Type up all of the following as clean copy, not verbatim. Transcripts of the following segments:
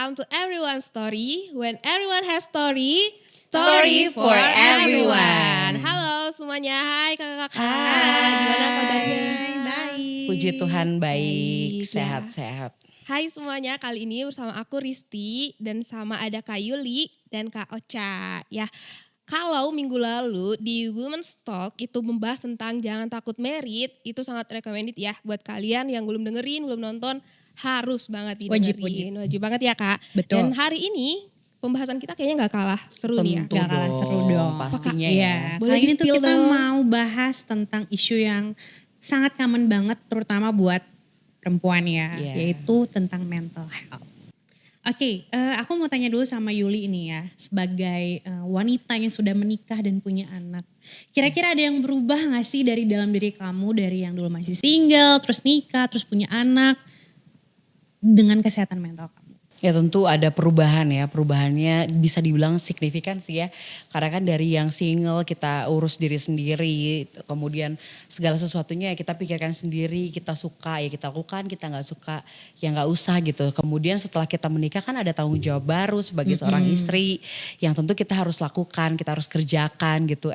welcome to Everyone's Story. When everyone has story, Story for everyone. Halo semuanya, hai kakak-kakak. Hai. Gimana kabarnya? Baik. Puji Tuhan baik, Baik, sehat-sehat. Hai semuanya, kali ini bersama aku Risti dan sama ada Kak Yuli dan Kak Ocha. Ya, kalau minggu lalu di Women's Talk itu membahas tentang jangan takut merit, itu sangat recommended ya buat kalian yang belum dengerin, belum nonton, harus banget didengerin. Wajib banget ya Kak. Betul. Dan hari ini pembahasan kita kayaknya gak kalah seru nih ya. Tentu Gak kalah dong, seru dong. pastinya Iya. ya. Boleh Kali ini tuh di-spill kita dong. mau bahas tentang isu yang sangat common banget terutama buat perempuan ya, Iya. yaitu tentang mental health. Oke, aku mau tanya dulu sama Yuli ini ya, sebagai wanita yang sudah menikah dan punya anak. Kira-kira ada yang berubah gak sih dari dalam diri kamu, dari yang dulu masih single, terus nikah, terus punya anak, dengan kesehatan mental kamu? Ya tentu ada perubahan ya, perubahannya bisa dibilang signifikan sih ya. Karena kan dari yang single kita urus diri sendiri, kemudian segala sesuatunya ya kita pikirkan sendiri, kita suka ya kita lakukan, kita gak suka ya gak usah gitu. Kemudian setelah kita menikah kan ada tanggung jawab baru sebagai seorang istri yang tentu kita harus lakukan, kita harus kerjakan gitu.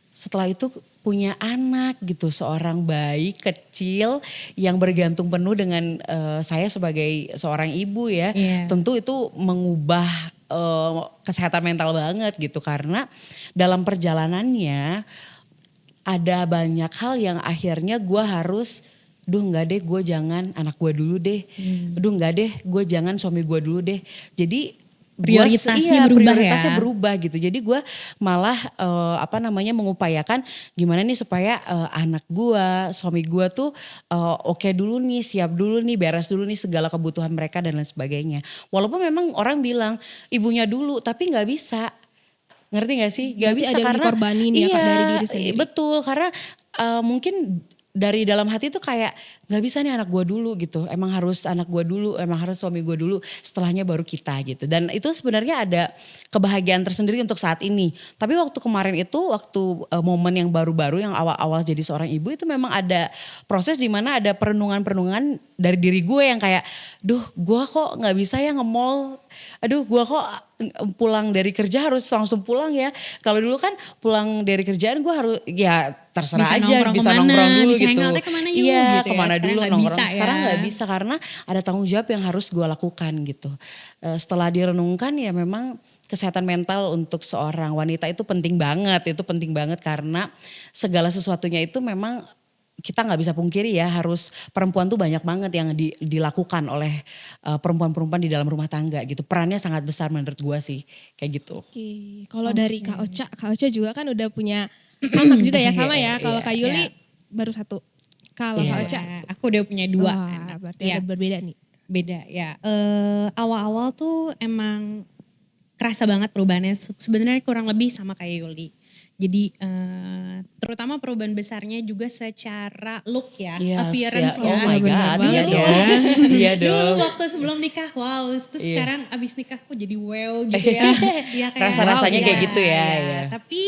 Setelah itu punya anak gitu, seorang bayi kecil yang bergantung penuh dengan saya sebagai seorang ibu ya. Iya. Tentu itu mengubah kesehatan mental banget gitu, karena dalam perjalanannya ada banyak hal yang akhirnya gue harus, enggak deh gue jangan anak gue dulu deh, enggak deh gue jangan suami gue dulu deh. Jadi Prioritasnya berubah prioritasnya ya. berubah gitu. Jadi gue malah mengupayakan gimana nih supaya anak gue, suami gue tuh oke dulu nih, siap dulu nih, beres dulu nih segala kebutuhan mereka dan lain sebagainya. Walaupun memang orang bilang ibunya dulu, tapi nggak bisa. Ngerti gak sih? Gak Berarti bisa ada yang karena dikorbanin ya, Kak, dari diri sendiri. Betul, karena mungkin dari dalam hati tuh kayak gak bisa nih anak gue dulu gitu. Emang harus anak gue dulu, emang harus suami gue dulu, setelahnya baru kita gitu. Dan itu sebenarnya ada kebahagiaan tersendiri untuk saat ini. Tapi waktu kemarin itu, waktu momen yang baru-baru yang awal-awal jadi seorang ibu itu memang ada proses di mana ada perenungan-perenungan dari diri gue yang kayak, gue kok gak bisa ya nge-mall. Gue kok pulang dari kerja harus langsung pulang ya. Kalau dulu kan pulang dari kerjaan gue harus ya terserah Bisa aja, nongkrong bisa kemana, nongkrong dulu bisa gitu. hangoutnya kemana yuk Iya, gitu ya. kemana Sekarang dulu nggak nongkrong. bisa Sekarang ya. nggak bisa karena ada tanggung jawab yang harus gue lakukan gitu. Setelah direnungkan ya memang kesehatan mental untuk seorang wanita itu penting banget. Itu penting banget karena segala sesuatunya itu memang kita nggak bisa pungkiri ya, harus perempuan tuh banyak banget yang dilakukan oleh perempuan-perempuan di dalam rumah tangga gitu. Perannya sangat besar menurut gue sih kayak gitu. Oke, kalau dari Kak Ocha juga kan udah punya anak juga ya, sama ya. Kalau Kak Yuli baru satu. Kalau Iya. Kak Ocha, Aku udah punya 2 wah, anak. berarti Ya, ada berbeda nih. beda ya. Awal-awal tuh emang kerasa banget perubahannya. Sebenarnya kurang lebih sama kayak Yuli. Jadi terutama perubahan besarnya juga secara look ya, Yes, appearance ya. ya. Oh my Benar God, banget iya ya. dong. Iya Dulu dong. waktu sebelum nikah wow, terus Iya. sekarang abis nikah kok jadi wow gitu ya. Ya kayak, Rasa-rasanya wow, kayak gitu ya, ya. Tapi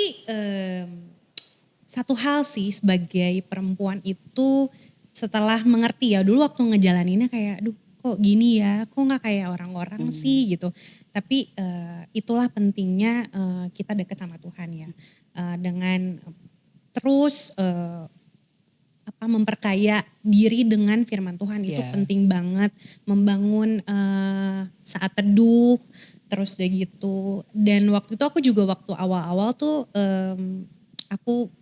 satu hal sih sebagai perempuan itu setelah mengerti ya, dulu waktu ngejalaninnya kayak aduh kok gini ya, kok gak kayak orang-orang sih gitu. Tapi itulah pentingnya kita deket sama Tuhan ya. Dengan terus memperkaya diri dengan firman Tuhan itu Yeah. penting banget. Membangun saat teduh, terus udah gitu. Dan waktu itu aku juga waktu awal-awal tuh aku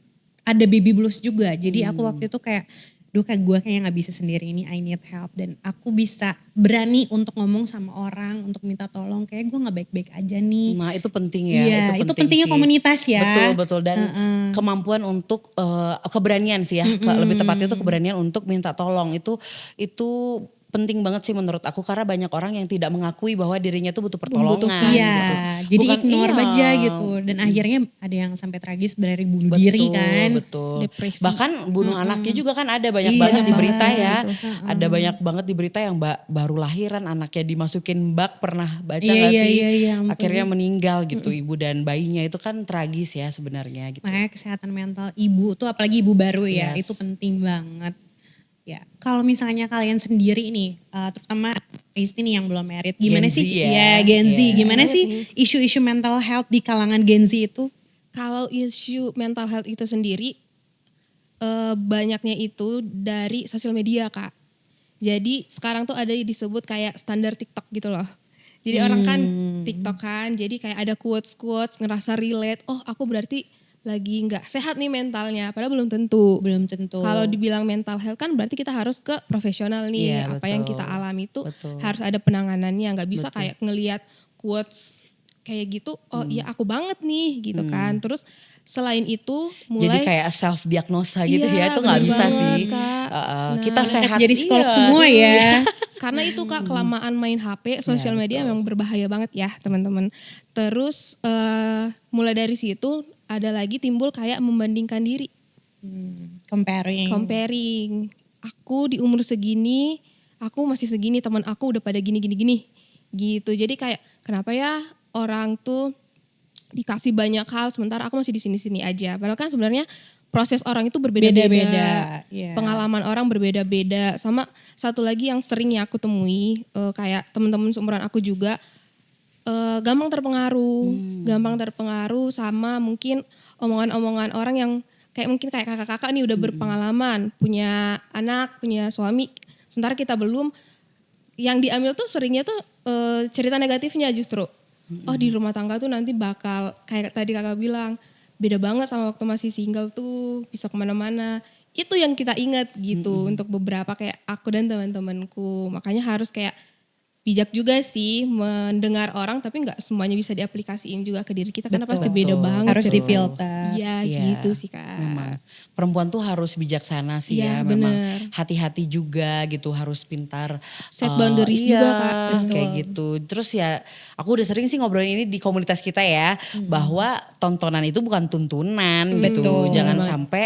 ada baby blues juga. Jadi aku waktu itu kayak kayak gue kayaknya gak bisa sendiri ini, I need help. Dan aku bisa berani untuk ngomong sama orang, untuk minta tolong. Kayak gue gak baik-baik aja nih. Nah itu penting ya. Iya, itu pentingnya sih. komunitas ya. Betul dan kemampuan untuk keberanian sih ya. Lebih tepatnya itu keberanian untuk minta tolong. Itu penting banget sih menurut aku, karena banyak orang yang tidak mengakui bahwa dirinya tuh butuh pertolongan. Iya, gitu. jadi Bukan, ignore iya. aja gitu. Dan akhirnya ada yang sampai tragis dari bunuh diri kan. Betul. Depresi. Bahkan bunuh anaknya juga kan ada banyak Iya, banget di banget berita ya. itu. Ada banyak banget di berita yang baru lahiran anaknya dimasukin bak, pernah baca Iya, gak iya, sih? iya, ampun. Akhirnya meninggal gitu ibu dan bayinya, itu kan tragis ya sebenarnya gitu. Makanya kesehatan mental ibu tuh, apalagi ibu baru ya, Yes. itu penting banget. Ya, kalau misalnya kalian sendiri nih, terutama Risti nih yang belum married. Gimana Gen Z sih? ya. Ya Gen Z. Iya. Gimana Banget sih nih. isu-isu mental health di kalangan Gen Z itu? Kalau isu mental health itu sendiri banyaknya itu dari sosial media, Kak. Jadi sekarang tuh ada yang disebut kayak standar TikTok gitu loh. Jadi orang kan TikTok kan, jadi kayak ada quotes-quotes ngerasa relate. Oh, aku berarti lagi nggak sehat nih mentalnya. Padahal belum tentu. Belum tentu. Kalau dibilang mental health kan berarti kita harus ke profesional nih. Iya, Apa yang betul. kita alami itu Betul. harus ada penanganannya. Nggak bisa Betul. kayak ngelihat quotes kayak gitu. Oh iya aku banget nih gitu kan. Terus selain itu Jadi mulai kayak self diagnosa gitu Iya, ya, itu nggak bener bisa banget, sih. Kak. Kita Nah, sehat jadi psikolog iya. semua ya. karena itu Kak kelamaan main HP, sosial media betul. memang berbahaya banget ya teman-teman. Terus mulai dari situ ada lagi timbul kayak membandingkan diri, Comparing. comparing. Aku di umur segini, aku masih segini, teman aku udah pada gini gitu. Jadi kayak kenapa ya orang tuh dikasih banyak hal sementara aku masih di sini-sini aja. Padahal kan sebenarnya proses orang itu berbeda-beda. Beda-beda, iya. Pengalaman orang berbeda-beda. Sama satu lagi yang sering ya aku temui kayak teman-teman seumuran aku juga gampang terpengaruh sama mungkin omongan-omongan orang yang kayak mungkin kayak kakak-kakak nih udah berpengalaman, punya anak, punya suami. Sementara kita belum, yang diambil tuh seringnya tuh cerita negatifnya justru. Oh di rumah tangga tuh nanti bakal kayak tadi kakak bilang beda banget sama waktu masih single tuh bisa kemana-mana. Itu yang kita ingat gitu untuk beberapa kayak aku dan teman-temanku. Makanya harus kayak bijak juga sih mendengar orang tapi nggak semuanya bisa diaplikasiin juga ke diri kita karena pasti beda Betul. banget. Harus cerita. difilter. Iya Iya, gitu sih Kak. Memang perempuan tuh harus bijaksana sih Iya, ya. Memang bener. hati-hati juga gitu, harus pintar. Set boundaries juga, Kak. Iya, kayak gitu. Terus ya aku udah sering sih ngobrolin ini di komunitas kita ya. Bahwa tontonan itu bukan tuntunan gitu. Betul. Jangan Banget. sampai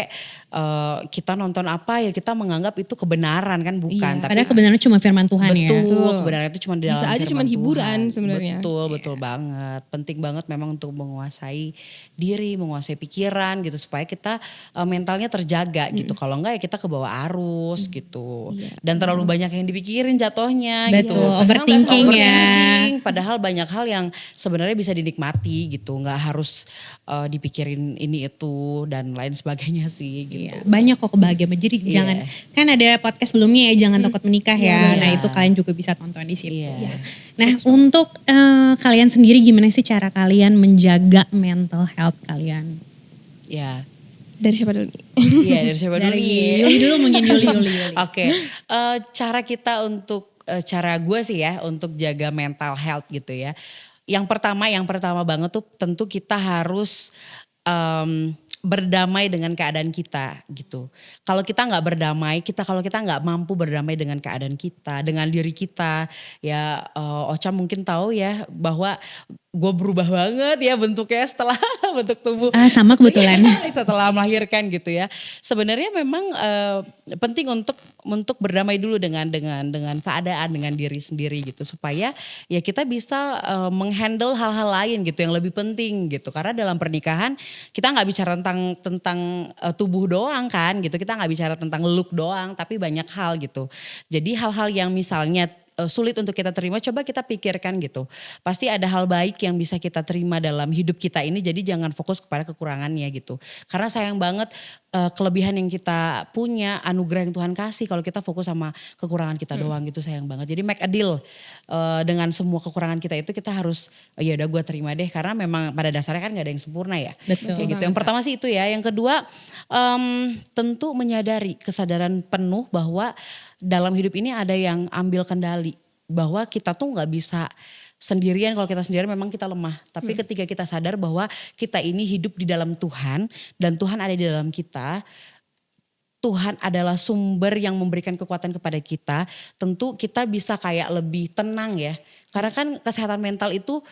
kita nonton apa ya kita menganggap itu kebenaran kan. Bukan. Iya. Tapi Padahal kebenaran cuma firman Tuhan ya. betul, kebenaran itu cuma di dalam Bisa aja firman cuma hiburan Tuhan. sebenarnya. Betul banget. Penting banget memang untuk menguasai diri, menguasai pikiran gitu supaya kita mentalnya terjaga gitu. Kalau enggak ya kita ke bawah arus gitu. Iya, Dan terlalu banyak yang dipikirin jatuhnya gitu. Betul, Padahal overthinking nggak ya. Overthinking, padahal banyak hal yang sebenarnya bisa dinikmati gitu. Nggak harus dipikirin ini itu dan lain sebagainya sih gitu. Iya, banyak kok kebahagiaan. Jadi jangan, kan ada podcast sebelumnya ya jangan takut menikah ya. benar. Nah itu kalian juga bisa tonton di situ. Iya. Nah untuk kalian sendiri gimana sih cara kalian menjaga mental health kalian? Ya. Dari siapa dulu nih? Iya dari siapa dulu Dari nih? Yuli dulu mungkin Yuli. Oke, cara kita untuk cara gue sih ya untuk jaga mental health gitu ya. Yang pertama banget tuh tentu kita harus berdamai dengan keadaan kita gitu. Kalau kita nggak berdamai, kalau kita nggak mampu berdamai dengan keadaan kita, dengan diri kita, ya Ocha mungkin tahu ya bahwa gue berubah banget ya bentuknya setelah bentuk tubuh. Sama kebetulan. Setelah melahirkan gitu ya. Sebenarnya memang penting untuk berdamai dulu dengan keadaan, dengan diri sendiri gitu supaya ya kita bisa menghandle hal-hal lain gitu yang lebih penting gitu. Karena dalam pernikahan kita nggak bicara tentang tubuh doang kan gitu. Kita nggak bicara tentang look doang tapi banyak hal gitu. Jadi hal-hal yang misalnya sulit untuk kita terima, coba kita pikirkan gitu. Pasti ada hal baik yang bisa kita terima dalam hidup kita ini, jadi jangan fokus kepada kekurangannya gitu. Karena sayang banget kelebihan yang kita punya, anugerah yang Tuhan kasih, kalau kita fokus sama kekurangan kita doang gitu sayang banget. Jadi make a deal dengan semua kekurangan kita itu kita harus, ya udah gue terima deh, karena memang pada dasarnya kan gak ada yang sempurna ya. Betul. Kayak gitu. Yang pertama sih itu ya, yang kedua tentu menyadari kesadaran penuh bahwa dalam hidup ini ada yang ambil kendali. Bahwa kita tuh gak bisa sendirian, kalau kita sendirian memang kita lemah. Tapi ketika kita sadar bahwa kita ini hidup di dalam Tuhan dan Tuhan ada di dalam kita. Tuhan adalah sumber yang memberikan kekuatan kepada kita. Tentu kita bisa kayak lebih tenang ya. Karena kan kesehatan mental itu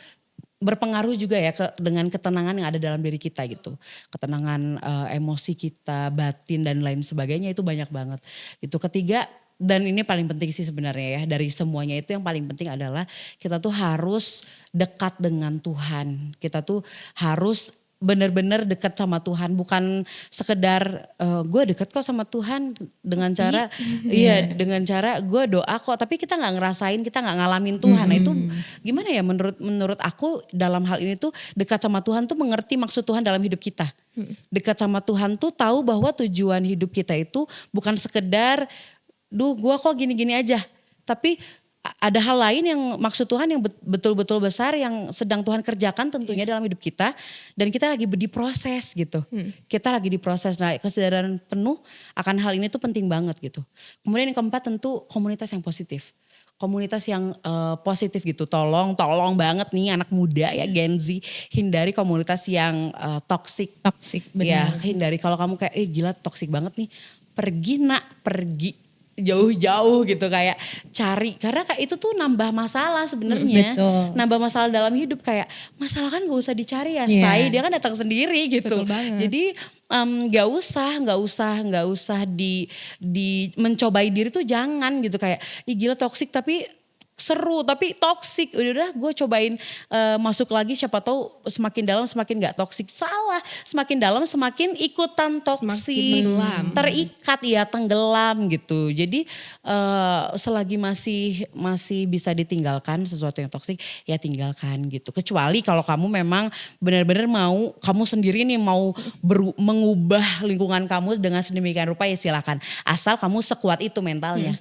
berpengaruh juga ya dengan ketenangan yang ada dalam diri kita gitu. Ketenangan emosi kita, batin dan lain sebagainya itu banyak banget. Itu ketiga, dan ini paling penting sih sebenarnya ya, dari semuanya itu yang paling penting adalah kita tuh harus dekat dengan Tuhan. Kita tuh harus benar-benar dekat sama Tuhan, bukan sekedar gue dekat kok sama Tuhan dengan cara dengan cara gue doa kok, tapi kita nggak ngerasain, kita nggak ngalamin Tuhan. Nah itu gimana ya, menurut aku dalam hal ini tuh dekat sama Tuhan tuh mengerti maksud Tuhan dalam hidup kita. Dekat sama Tuhan tuh tahu bahwa tujuan hidup kita itu bukan sekedar gue kok gini-gini aja, tapi ada hal lain yang maksud Tuhan yang betul-betul besar yang sedang Tuhan kerjakan tentunya dalam hidup kita, dan kita lagi diproses gitu. Kita lagi diproses. Nah, kesadaran penuh akan hal ini tuh penting banget gitu. Kemudian yang keempat tentu komunitas yang positif. Komunitas yang positif gitu. Tolong banget nih anak muda ya, Gen Z, hindari komunitas yang toksik. Toxic, Ya, benar. hindari. Kalau kamu kayak gila toksik banget nih, pergi jauh-jauh gitu, kayak cari, karena kayak itu tuh nambah masalah sebenarnya, Betul. nambah masalah dalam hidup. Kayak masalah kan gak usah dicari ya, Iya. say, dia kan datang sendiri gitu. Betul banget. Jadi nggak usah di mencobai diri tuh jangan gitu, kayak ih gila toksik tapi seru tapi toksik, udah gue cobain masuk lagi, siapa tahu semakin dalam semakin nggak toksik. Salah, semakin dalam semakin ikutan toksik, tenggelam. terikat ya, tenggelam gitu. Jadi selagi masih bisa ditinggalkan sesuatu yang toksik ya tinggalkan gitu. Kecuali kalau kamu memang benar-benar mau, kamu sendiri nih mau mengubah lingkungan kamu dengan sedemikian rupa, ya silakan, asal kamu sekuat itu mentalnya.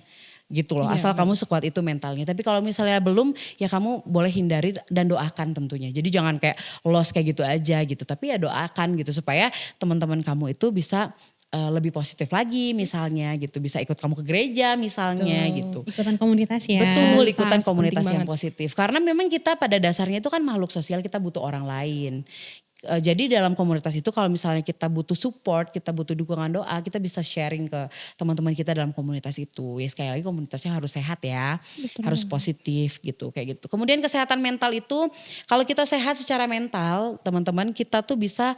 Gitu loh, asal kamu sekuat itu mentalnya. Tapi kalau misalnya belum, ya kamu boleh hindari dan doakan tentunya. Jadi jangan kayak lost kayak gitu aja gitu, tapi ya doakan gitu supaya teman-teman kamu itu bisa lebih positif lagi misalnya gitu, bisa ikut kamu ke gereja misalnya gitu. Ikutan komunitas ya. Betul, ikutan Komunitas, komunitas penting yang banget. positif. Karena memang kita pada dasarnya itu kan makhluk sosial, kita butuh orang lain. Jadi dalam komunitas itu kalau misalnya kita butuh support, kita butuh dukungan doa, kita bisa sharing ke teman-teman kita dalam komunitas itu. Ya sekali lagi komunitasnya harus sehat ya, harus positif gitu, kayak gitu. Kemudian kesehatan mental itu, kalau kita sehat secara mental, teman-teman, kita tuh bisa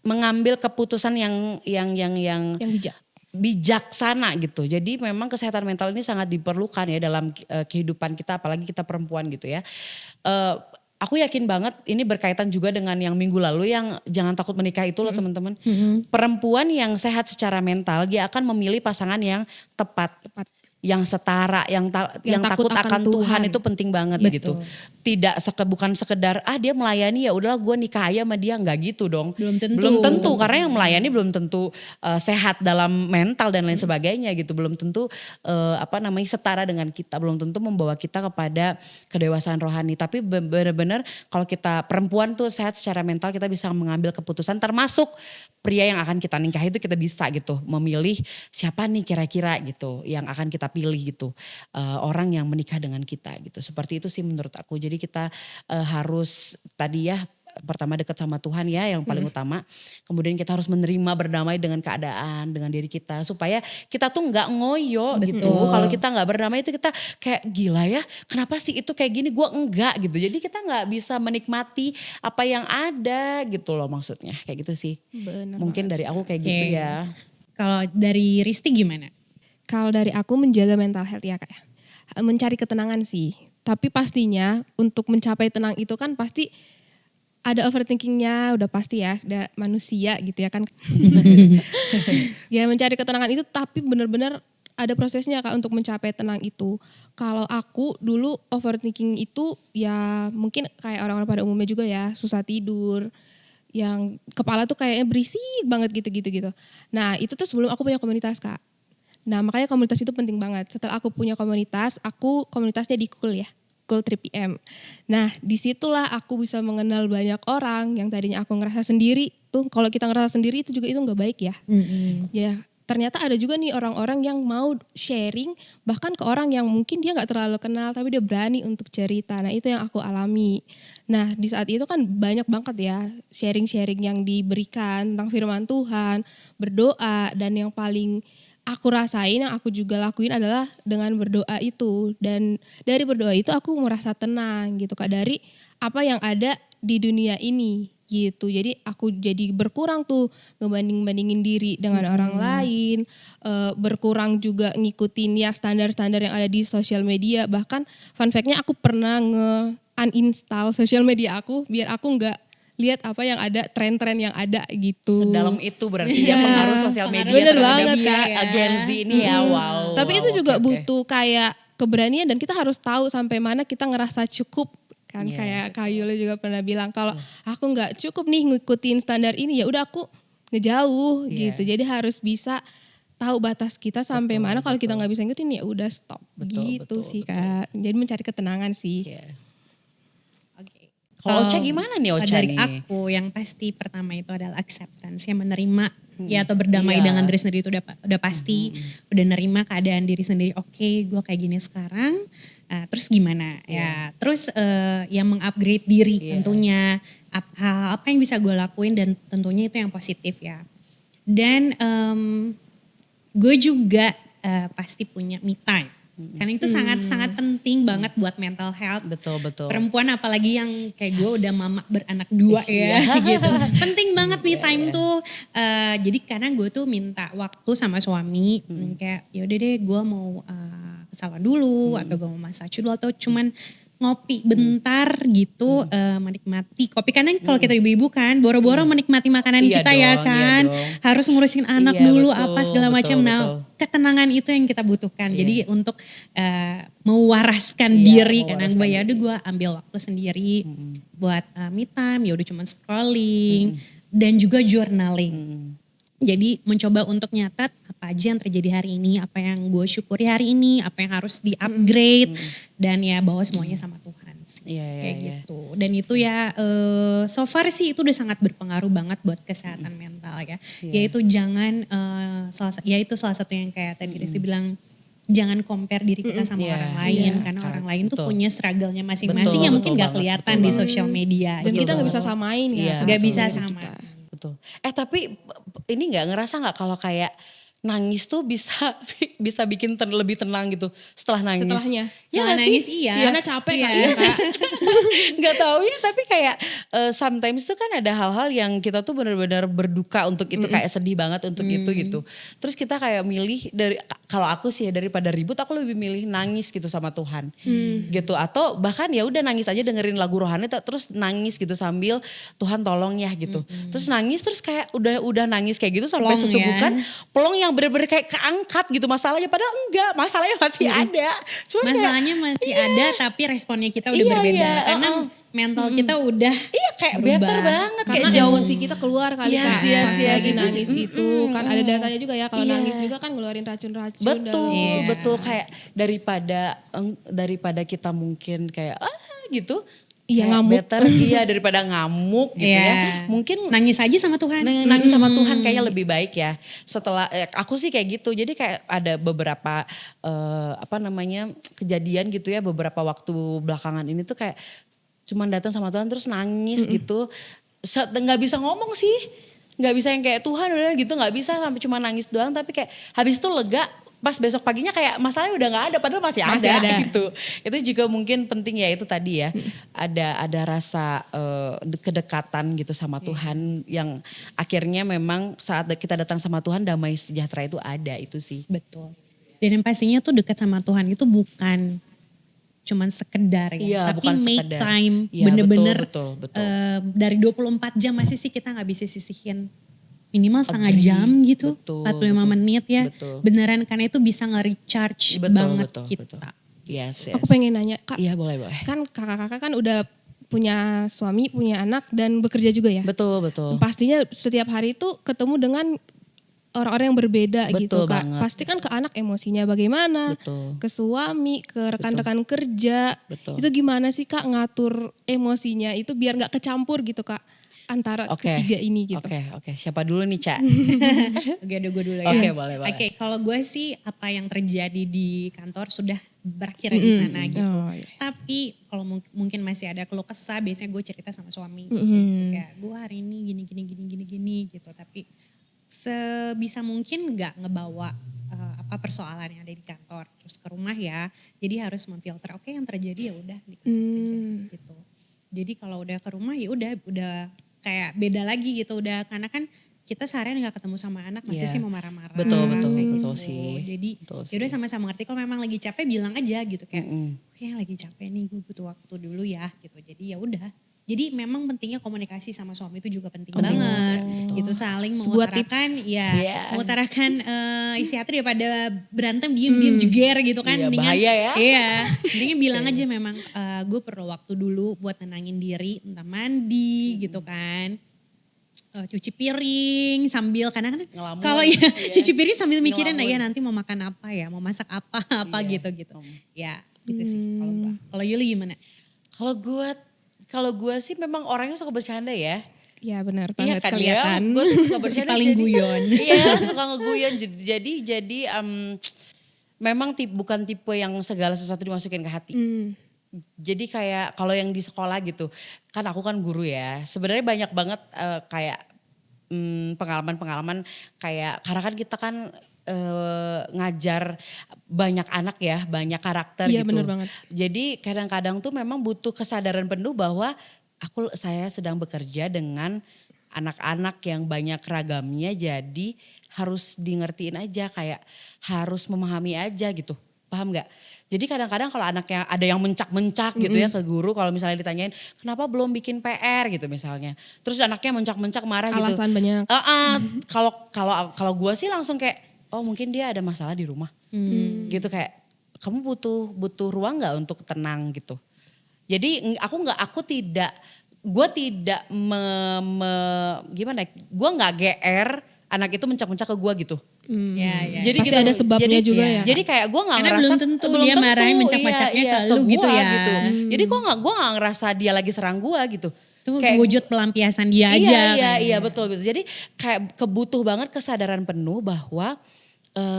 mengambil keputusan yang Yang bijak. bijaksana gitu. Jadi memang kesehatan mental ini sangat diperlukan ya dalam kehidupan kita, apalagi kita perempuan gitu ya. Aku yakin banget ini berkaitan juga dengan yang minggu lalu yang jangan takut menikah itu loh teman-teman. Perempuan yang sehat secara mental, dia akan memilih pasangan yang tepat. Yang setara, yang takut akan Tuhan itu penting banget gitu. Tidak bukan sekedar dia melayani ya udahlah gue nikah aja sama dia, nggak gitu dong. Belum tentu. Karena yang melayani belum tentu sehat dalam mental dan lain sebagainya gitu. Belum tentu setara dengan kita, belum tentu membawa kita kepada kedewasaan rohani. Tapi benar-benar kalau kita perempuan tuh sehat secara mental, kita bisa mengambil keputusan, termasuk pria yang akan kita nikahi itu kita bisa gitu memilih siapa nih kira-kira gitu yang akan kita pilih gitu, orang yang menikah dengan kita gitu. Seperti itu sih menurut aku. Jadi kita harus tadi ya, pertama dekat sama Tuhan ya yang paling utama. Kemudian kita harus menerima, berdamai dengan keadaan, dengan diri kita. Supaya kita tuh gak ngoyo gitu. Kalau kita gak berdamai itu kita kayak gila ya, kenapa sih itu kayak gini, gue enggak gitu. Jadi kita gak bisa menikmati apa yang ada gitu loh maksudnya. Kayak gitu sih. Benar Mungkin banget. dari aku kayak gitu ya. Kalau dari Risti gimana? Kalau dari aku menjaga mental health ya Kak ya. Mencari ketenangan sih. Tapi pastinya untuk mencapai tenang itu kan pasti ada overthinkingnya, udah pasti ya, ada manusia gitu ya kan. Ya mencari ketenangan itu tapi benar-benar ada prosesnya Kak untuk mencapai tenang itu. Kalau aku dulu overthinking itu ya mungkin kayak orang-orang pada umumnya juga ya, susah tidur. Yang kepala tuh kayaknya berisik banget gitu. Nah itu tuh sebelum aku punya komunitas Kak. Nah makanya komunitas itu penting banget. Setelah aku punya komunitas, aku komunitasnya di Cool ya. Cool 3PM. Nah disitulah aku bisa mengenal banyak orang yang tadinya aku ngerasa sendiri. Tuh kalau kita ngerasa sendiri itu juga itu gak baik ya. Ya ternyata ada juga nih orang-orang yang mau sharing bahkan ke orang yang mungkin dia gak terlalu kenal tapi dia berani untuk cerita. Nah itu yang aku alami. Nah di saat itu kan banyak banget ya sharing-sharing yang diberikan tentang firman Tuhan, berdoa, dan yang paling aku rasain, yang aku juga lakuin adalah dengan berdoa itu. Dan dari berdoa itu aku merasa tenang gitu Kak, dari apa yang ada di dunia ini gitu. Jadi aku jadi berkurang tuh ngebanding-bandingin diri dengan orang lain, berkurang juga ngikutin ya standar-standar yang ada di sosial media. Bahkan fun fact-nya aku pernah uninstall sosial media aku biar aku nggak lihat apa yang ada, tren-tren yang ada gitu. Sedalam itu berarti Iya. ya pengaruh sosial media Bener terhadap banget, Kak. Gen Z ini ya. Wow. Tapi itu wow, juga oke, oke. butuh kayak keberanian dan kita harus tahu sampai mana kita ngerasa cukup kan. Iya. Kayak Kak Yuli juga pernah bilang kalau aku nggak cukup nih ngikutin standar ini, ya udah aku ngejauh Iya. gitu. Jadi harus bisa tahu batas kita sampai Betul, mana. Kalau kita betul. nggak bisa ngikutin ya udah stop. Betul, gitu betul, sih betul. Kak. Jadi mencari ketenangan sih. Iya. Oke. Kalau Ocha gimana nih Ocha Dari nih? aku yang pasti pertama itu adalah acceptance, ya menerima ya atau berdamai Iya. dengan diri sendiri itu udah pasti, udah nerima keadaan diri sendiri. Oke, gue kayak gini sekarang, terus gimana ya? Terus yang mengupgrade diri Iya. tentunya hal apa yang bisa gue lakuin dan tentunya itu yang positif ya. Dan gue juga pasti punya me time. Karena itu sangat-sangat penting banget buat mental health. Betul, betul. Perempuan apalagi yang kayak gue udah mama beranak 2 ya gitu. Penting banget me time tuh. Jadi karena gue tuh minta waktu sama suami. Kayak yaudah deh gue mau ke salon dulu atau gue mau massage dulu atau cuman ngopi bentar gitu, menikmati kopi. Karena kalau kita ibu-ibu kan boro-boro menikmati makanan Iya kita dong, ya iya kan. dong. Harus ngurusin anak Iya, dulu betul, apa segala macam. betul, Nah betul. ketenangan itu yang kita butuhkan. Iya. Jadi untuk mewaraskan Iya, diri. Karena mewaraskan gue ya diri. udah gue ambil waktu sendiri buat me time. Ya udah cuman scrolling dan juga journaling. Jadi mencoba untuk nyatat apa aja yang terjadi hari ini, apa yang gue syukuri hari ini, apa yang harus di-upgrade, dan ya bawa semuanya sama Tuhan sih. Iya, iya, Kayak iya. gitu. Dan itu ya so far sih itu udah sangat berpengaruh banget buat kesehatan mental ya. Iya. Yaitu jangan, itu salah satu yang kayak tadi Rizky bilang, jangan compare diri kita sama Iya, orang lain. iya. Karena orang lain tuh Betul. punya struggle-nya Betul, masing-masing yang mungkin betul gak banget, kelihatan betul di banget. sosial media. Dan gitu. kita nggak bisa samain Iya. kan. Gak sama bisa diri sama. kita. Betul. Tapi ini ngerasa nggak kalau kayak nangis tuh bisa bisa bikin lebih tenang gitu setelah nangis? Setelahnya. Ya Setelah nggak sih? nangis iya. Karena capek Iya. kali ya Kak. Nggak tahu ya, tapi kayak sometimes tuh kan ada hal-hal yang kita tuh benar-benar berduka untuk itu, kayak sedih banget untuk itu gitu. Terus kita kayak milih kalau aku sih ya, daripada ribut aku lebih milih nangis gitu sama Tuhan. Gitu, atau bahkan ya udah nangis aja dengerin lagu rohani terus nangis gitu sambil Tuhan tolong ya gitu. Terus nangis terus kayak udah nangis kayak gitu sampai Plong ya. sesubukan pelong yang bener-bener kayak keangkat gitu masalahnya, padahal enggak, masalahnya masih ada. Cuman kayak, Masalahnya masih ada tapi responnya kita udah Iya, berbeda. iya, Karena mental kita udah iya kayak berubah. better banget, Karena kayak jauh. emosi kita keluar kali Yes, Kak. yes, Pas yes, lagi itu nangis itu kan ada datanya juga ya. Kalau Iya. nangis juga kan ngeluarin racun-racun. Betul, Iya. betul, kayak daripada kita mungkin kayak gitu. Iya, kayak ngamuk. Better, iya daripada ngamuk gitu Iya. ya. Mungkin nangis aja sama Tuhan. nangis sama Tuhan kayaknya lebih baik ya. Setelah aku sih kayak gitu. Jadi kayak ada beberapa kejadian gitu ya, beberapa waktu belakangan ini tuh kayak cuman datang sama Tuhan terus nangis gitu. Nggak bisa ngomong sih. Nggak bisa yang kayak Tuhan udah gitu, nggak bisa sampai cuma nangis doang, tapi kayak habis itu lega. Pas besok paginya kayak masalahnya udah nggak ada, padahal masih ada gitu. Itu juga mungkin penting ya, itu tadi ya. Ada rasa kedekatan gitu sama Tuhan yang akhirnya memang saat kita datang sama Tuhan damai sejahtera itu ada, itu sih. Betul. Dan yang pastinya tuh dekat sama Tuhan itu bukan cuman sekedar ya. Iya, tapi bukan make sekedar. time Iya, bener-bener betul. dari 24 jam masih sih kita gak bisa sisihin minimal setengah Agree. jam gitu. Betul, 45 betul. menit ya. Betul. Beneran karena itu bisa nge-recharge banget kita. Yes. Aku pengen nanya Kak. Iya, boleh. Kan kakak-kakak kan udah punya suami, punya anak dan bekerja juga ya. Betul. Pastinya setiap hari itu ketemu dengan orang-orang yang berbeda gitu Betul Kak. banget. Pasti kan ke anak emosinya bagaimana, Betul. ke suami, ke rekan-rekan kerja. Betul. Itu gimana sih Kak ngatur emosinya itu biar nggak kecampur gitu Kak antara ketiga ini gitu. Oke. Siapa dulu nih, Ca? Oke, ada gue dulu ya. Oke, boleh. Oke, kalau gue sih apa yang terjadi di kantor sudah berakhir di sana gitu. Oh, iya. Tapi kalau mungkin masih ada keluh kesah, biasanya gue cerita sama suami. Mhm. Gitu. Kayak gue hari ini gini gitu. Tapi sebisa mungkin nggak ngebawa persoalan yang ada di kantor terus ke rumah ya. Jadi harus memfilter. Oke, yang terjadi ya udah di kantor aja gitu. Jadi kalau udah ke rumah ya udah kayak beda lagi gitu, udah karena kan kita seharian nggak ketemu sama anak masih Iya. sih mau marah-marah. Betul, kayak betul gitu. sih. Jadi Betul ya udah sih. sama-sama ngerti kalau memang lagi capek bilang aja gitu kayak, Mm-mm. oke lagi capek nih gue butuh waktu dulu ya gitu. Jadi ya udah Jadi memang pentingnya komunikasi sama suami itu juga penting Penting banget. banget. Gitu saling Sebuah mengutarakan ya, Iya. mengutarakan isi hati daripada berantem diem-diem jeger gitu kan. Iya, Mendingan, bahaya ya. Iya, mendingan bilang aja memang gue perlu waktu dulu buat nenangin diri, entah mandi gitu kan. Cuci piring sambil kadang-kadang Ngelamun, kalau ya iya. cuci piring sambil mikirin Ngelamun. ya nanti mau makan apa ya, mau masak apa Iya. gitu. Ya gitu sih kalau gue. Kalau Yuli gimana? Kalau gue sih memang orangnya suka bercanda ya. Ya benar Iya banget kan kelihatan. ya, gue tuh suka Si bercanda. paling jadi- guyon. Iya suka ngeguyon. Jadi memang bukan tipe yang segala sesuatu dimasukin ke hati. Jadi kayak kalau yang di sekolah gitu, kan aku kan guru ya. Sebenarnya banyak banget kayak pengalaman-pengalaman kayak karena kan kita kan ngajar banyak anak ya, banyak karakter Iya, gitu. bener banget. Jadi kadang-kadang tuh memang butuh kesadaran penuh bahwa saya sedang bekerja dengan anak-anak yang banyak ragamnya, jadi harus di ngertiin aja, kayak harus memahami aja gitu. Paham nggak? Jadi kadang-kadang kalau anaknya ada yang mencak-mencak gitu ya ke guru, kalau misalnya ditanyain kenapa belum bikin PR gitu misalnya. Terus anaknya mencak-mencak marah gitu. Alasan banyak. Kalau gue sih langsung kayak oh mungkin dia ada masalah di rumah. Gitu kayak kamu butuh ruang nggak untuk tenang gitu. Jadi gue tidak gimana? Gue nggak GR anak itu mencak-mencak ke gue gitu. Ya. Jadi Pasti ada sebabnya juga ya. Jadi kayak gue nggak Karena ngerasa belum tentu dia marahin mencak-mencaknya ke lu gitu gua ya. Jadi gue nggak ngerasa dia lagi serang gue gitu. Itu Kayak- wujud pelampiasan dia aja. Iya betul. Jadi kayak kebutuh banget kesadaran penuh bahwa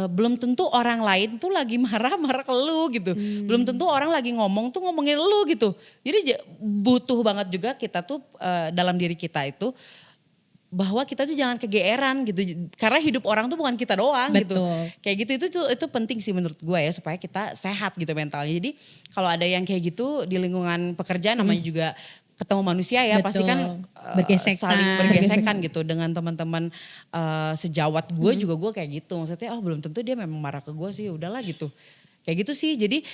belum tentu orang lain tuh lagi marah-marah ke lu gitu. Belum tentu orang lagi ngomong tuh ngomongin lu gitu. Jadi butuh banget juga kita tuh dalam diri kita itu bahwa kita tuh jangan kegeeran gitu. Karena hidup orang tuh bukan kita doang gitu. Betul. Kayak gitu itu penting sih menurut gue ya supaya kita sehat gitu mentalnya. Jadi kalau ada yang kayak gitu di lingkungan pekerjaan namanya juga ketemu manusia ya, pasti kan Bergesekan. saling bergesekan gitu dengan teman-teman sejawat gue juga gue kayak gitu. Maksudnya belum tentu dia memang marah ke gue sih, udahlah gitu. Kayak gitu sih. Jadi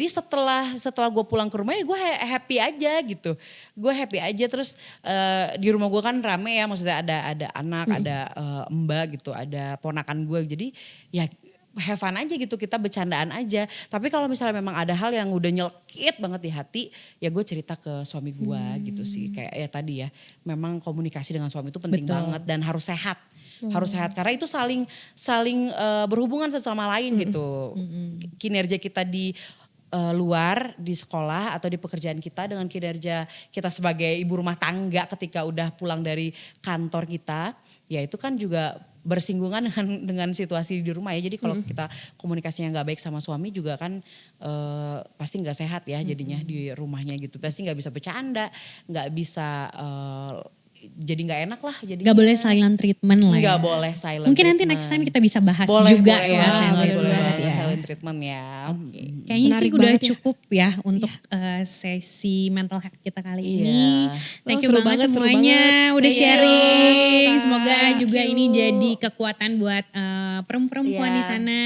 setelah gue pulang ke rumah ya gue happy aja gitu. Gue happy aja terus di rumah gue kan rame ya, maksudnya ada anak, ada mbak gitu, ada ponakan gue. Jadi ya have fun aja gitu, kita bercandaan aja. Tapi kalau misalnya memang ada hal yang udah nyelkit banget di hati, ya gue cerita ke suami gue gitu sih. Kayak ya tadi ya, memang komunikasi dengan suami itu penting banget dan harus sehat. Harus sehat karena itu saling berhubungan satu sama lain gitu. Kinerja kita di luar, di sekolah atau di pekerjaan kita dengan kinerja kita sebagai ibu rumah tangga ketika udah pulang dari kantor kita, ya itu kan juga bersinggungan dengan situasi di rumah ya. Jadi kalau kita komunikasinya nggak baik sama suami juga kan pasti nggak sehat ya jadinya di rumahnya gitu. Pasti nggak bisa bercanda, nggak bisa jadi nggak enak lah. Gak boleh silent treatment lah ya. Nggak boleh silent Mungkin nanti treatment. next time kita bisa bahas Boleh, juga boleh ya. banget, silent boleh treatment banget ya. silent treatment ya. Kayaknya sih Menarik udah banget ya. cukup ya untuk sesi mental health kita kali Iya. ini. Thank you seru banget banget, seru semuanya banget. udah Thank you, sharing. Kak. Semoga Thank juga you. ini jadi kekuatan buat perempuan Iya. di sana.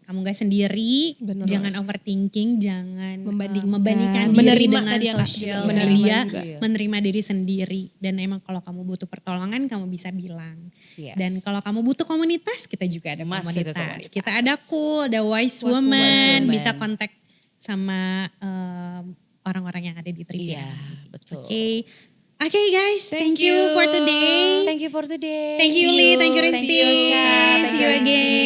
Kamu gak sendiri, Bener jangan overthinking, jangan Membandingkan. membandingkan diri Menerima dengan tadi ya, Kak. sosial Menerima media, juga. menerima diri sendiri. Dan emang kalau kamu butuh pertolongan, kamu bisa bilang. Yes. Dan kalau kamu butuh komunitas, kita juga ada Masih ada komunitas. komunitas. Kita ada Cool, ada Wise Wise Woman, Woman. bisa kontak sama orang-orang yang ada di Trivia. Iya, betul. Oke guys, thank Thank you you. for today. Thank you for today. Thank you See Li, thank you Thank Risti. you, Ocha. Thank See you, you Risti. again.